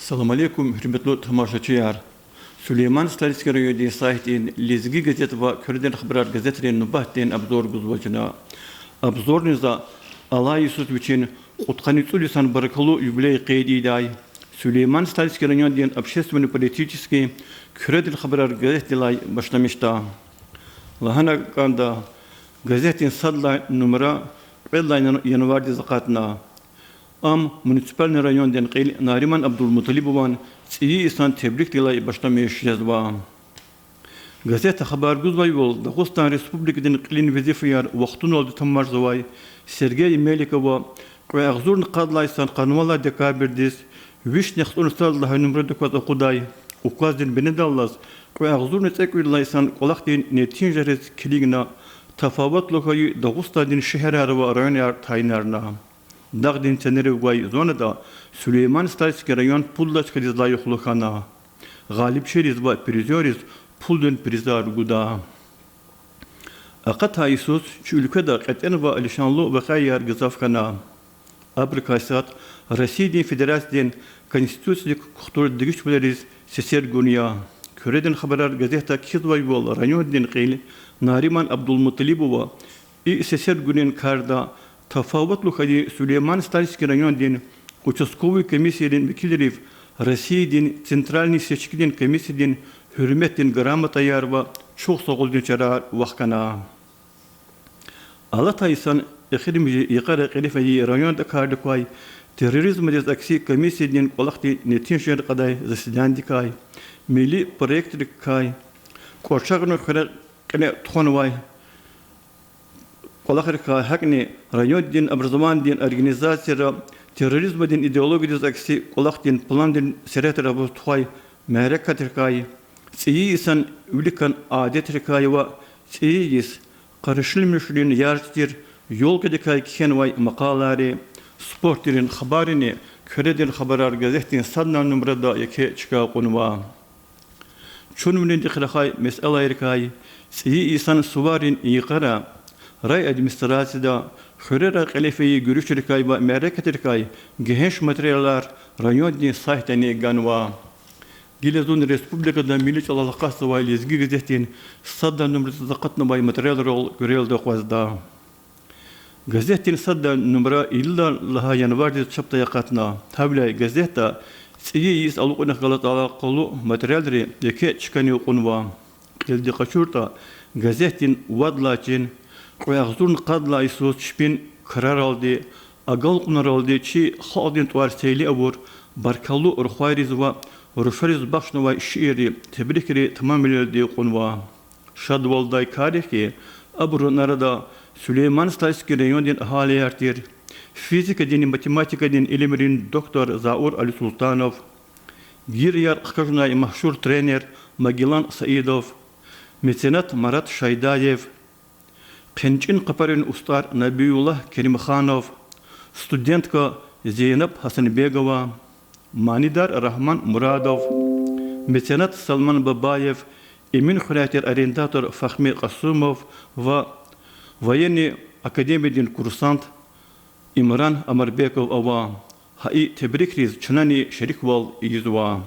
Assalamu alaikum, hürmetli tamaşaçılar. Süleyman Staliski rayonu sahitin Lezgi gazet ve Kürden Haber gazetlerinin nubahten abzor guzvacına. Abzornuzda Allah Yusuf için Utkanitsu lisan barakalı юбилей qeydiday. Süleyman Staliski rayonu общественно-политический Kürden Haber gazetelay başlamıştı. Lahana kanda gazetin sadla numara Bellayın yanvardı zakatına. Am municipal rayondan qeyl Nariman Abdulmutalibovan iyi insan tebrik dilay başlamış yazba. Gazete haber guzvay bol Dağıstan Respublikadan qilin vazifiyar vaqtun oldu tammar zavay Sergey Melikova ve ağzurun qadlaysan qanwala dekabirdis vishnex unsal numrada qad quday uqazdin benedallas ve ağzurun tekvillaysan qolaqdin netinjeres kiligna tafawatluqay Dağıstan'ın şehirleri ve rayonar taynarna. Dağdin teneri vay zonada Süleyman Staliski rayon pullaçka dizlayı xuluxana. Galip şeriz ve prizyoriz puldun prizar guda. Aqat haysus şu ülkede qeten ve alişanlı ve kayyar gızafkana. Abrikasat Rusiya Federasyası'nın konstitusiyik kuhtur digişmeleriz seser günya. Küreden haberar gazete kizvay bol rayondin qeyl Nariman Abdulmutalibova seser günün karda Tafawatlu hadi Süleyman Staliski rayonun Участковый комиссияның векилleri Россияның Центральный seçkilen комиссияның hürmetin gramata yarva çok soğuldun çara vakana. Alataysan ekhrimici yıkara qilifeyi rayonda kardıkay terörizm dezaksi komissiyaның qolaqti netinşer qaday zasidandikay milli proyektlikay korçağını qene tuğanvay Qolaqırka hakni rayonun образованиен организация terörizmden ideologiyası aksi qolaqdin plandin seretara bu tuğay merekatırkay iyi insan ülkan adetrikay ve iyi qarışılmışlığın yarıştır yol gedikay kenvay maqalari sportların haberini Küreden Haber gazetin sadnan numrada yake çıka qonwa çunumnin dikhlakay mes'alayırkay iyi insan suvarin iqara Ray administrasyada xürera qilifeyi görüşürkay ve merekatırkay genç materyaller rayonun sahiteni ganwa. Gilezun Respublikada Milli Alaqası ve Lezgi gazetin sadda numrası zakatna bay materyal rol görelde qazda. Gazetin sadda numara illa laha yanvardı çapta yaqatna. Tablay gazeta siyiz aluqna galat alaqulu materyalleri yeke çıkanı qunwa. Geldi qaçurta gazetin wadlaçin Qoyağzurun qadla isus şpin karar aldı, agal kunar aldı ki xadin tuvar seyli avur, barkallu urxayriz ve urşariz başnova şiiri tebrikleri tamamildi qunva. Şadvalday kariki abur narada Süleyman Staliski rayonun ahali yartir. Fizika din matematika din ilimlerin doktor Zaur Ali Sultanov, Giryar Qajnay mahşur trener Magilan Saidov, mecenat Marat Şaydayev, Qençin qaparin ustar Nabiyullah Kerimkhanov, studentka Zeynep Hasanbegova, manidar Rahman Muradov, mecenat Salman Babayev, emin xuratir orientator Fahmi Qasumov ve военный akademiden kursant İmran Amarbekov ava, hai tebrikriz çınani şerikval izva.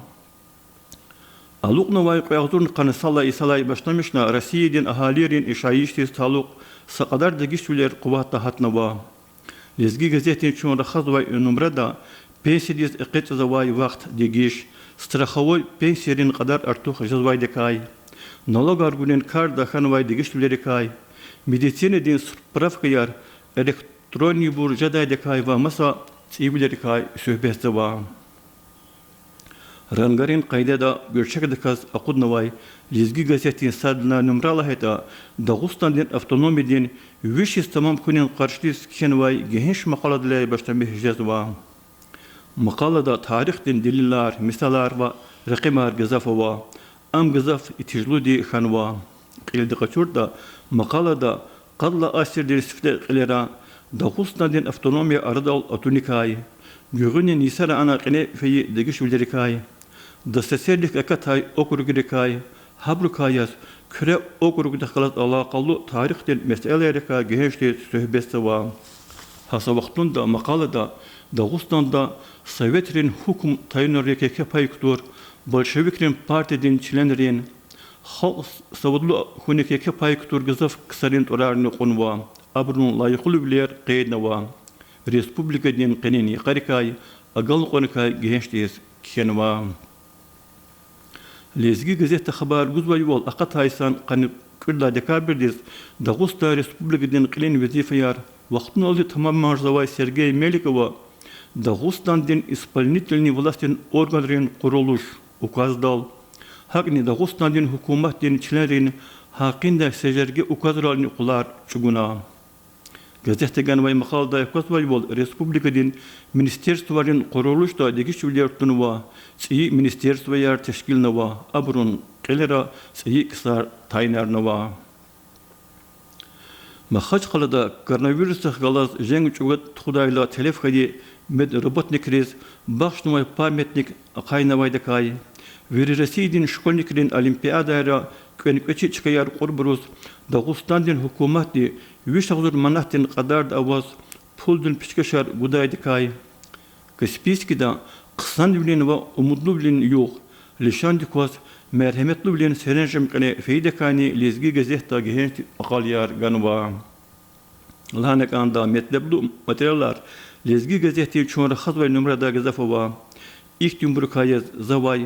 Aluqna ve qoyağzurun qanısalla isalay başlamışna Rusiyadan ahalirin işayiştiz taluk saqadar degişüler quvvatla hatnava. Lezgi gazetin çun raxaz ve numrada pensidiz iqet zavay vaqt degiş strahavoy pensiyerin qadar artuq jazvay dekay. Налог argunen kar da xanvay degişüleri kay. Meditsinedin spravkayar elektroni bur jaday dekay ve masa tsibileri kay söhbetse va. Rangarin qaydada görçekdikaz aqudnavay Lezgi gazetin sadna numrala heta Dağıstan'dan avtonomiden vişis tamam kunin qarşıdis kenvay genç maqaladalay başlamış jazva. Maqalada tarixden deliller, misalar ve raqimar gazafova am gazaf itijludi xanva. Qildi qaçurda maqalada qadla asirdir sifte qilera Dağıstan'dan avtonomiya aradal atunikay Görünen nisara ana qine feyi degiş bildirikay Daseserlik akatay okurgirikay Habrukayas küre okurgida qalat alaqallu tarixden meselelerika gençli söhbetse va hasa vaktunda makalada Dağıstan'da Sovyetlerin hukum tayinörlükeke payıktur, Bolşeviklerin partidin çilenlerin halk savudlu hunekeke payıktur gızaf kısarin orarını konva, abrunun layıklı biler qeydnava, Respublika din qenini qarikay, agal qonukay gençliyiz kenva. Lezgi gazete haber guzvay yol aqat haysan qanı kırla dekabirdiz, Dağıstan Respublikadan qilin vazifeyar, вақтын олды тамам марзавай Сергей Меликова Дагустан'дин исполнительный властен органların kuruluş ukazdal. Hakni Dağıstan'din hukumatin çilerin hakkında sejerge ukazralını kular çuguna. Gazetegen ve makalda yakasvay bol Respublikadin ministerstvarın kuruluşta degişvler tunuva, siyi ministerstvayer teşkilnava, abrun kelera siyi kısar taynarnava. Mahaç kalada koronavirüs galaz jeng çugat xudayla telef kadi med robotnik kriz başnumay pametnik qaynavayda kay veriresidin şkolniklerin olimpiyadayra könköçi çıkayar qurburuz Dağıstan'din hukumatdi vişagdur manahtin qadar avaz puldun pişkeşar gudayda kay Kaspiskida qısan bilen ve umudlu bilen yok leşandikos merhametli bilen serenjem kane feydekani lezgi gazeta gehent aqalyar ganwa lanek anda metleblu materyaller lezgi gazete çonra xazvay numarada gazafova ihtim burkayaz zavay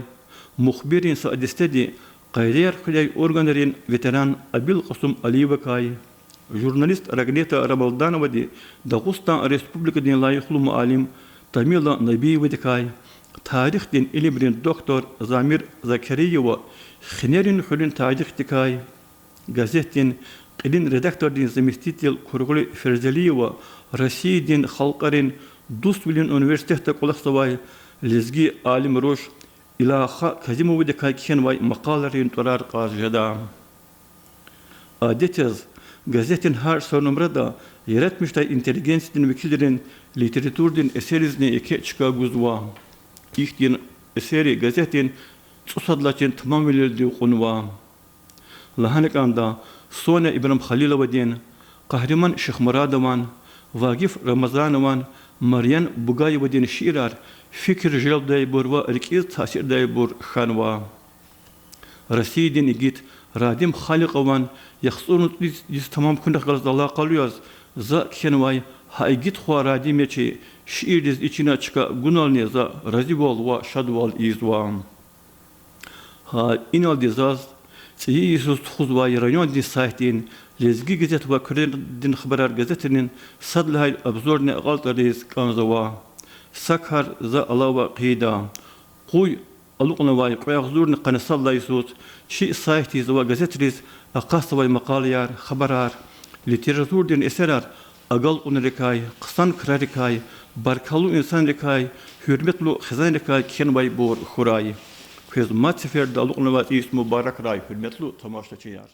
muhbirin saadistedi qaydiyar qilay organların veteran Abil Qasım Aliyev kay jurnalist Ragneta Rabaldanova di Dağıstan Respublikadan layıklı muallim Tamila Nabiyev kay tarixdin ilibrin doktor Zamir Zakariyeva xnerin xulun tarix dikay gazetin qilin redaktördin zamestitel Kurguli Ferzaliyeva Rossiyadin xalqarin Dust bilen üniversitede qolaqsavay lezgi alim roş ilaha Kazimov dikay kenvay maqalarin torar qazjada adetez gazetin her sonumrada yaratmışta inteligensiyatin vekillerin literaturdin eserizne eke çıka guzva İhtin eseri gazetin tsusadlaçın tamam verildiği konuva. Lahanek anda Sonya İbrahim Halilova'din, Kahraman Şeyh Muradovan, Vagif Ramazanovan, Marian Bugayeva'din şiirar, fikir jeldaybur ve rikiz tasirdaybur xanva. Rossiyadin igit Radim Halikovan, yaxsunut biz tamam kundak gazdala kalıyoruz. Za kenvay haygit xwa Radim yeçi şiiriz içine çıka gunalne za razibol ve şadval izvam. Ha inal dizaz Siyi Yesus xuzvay rayon din saytin lezgi gazet ve kredin xabarar gazetinin sadlhay abzorne qaltariz kanzava. Sakhar za alava qida. Quy aluqnavay qayaqzurni qanasalla Yesus şi saytiz ve gazetriz aqasvay maqaliyar xabarar literaturdin eserar agal unrekay qısan krarikay barkalu insan rekay hürmetlu xizan rekay kenvay bor xuray. Hizmet seferde aluqnavat is mübarek ray hürmetlu tamaşaçılar.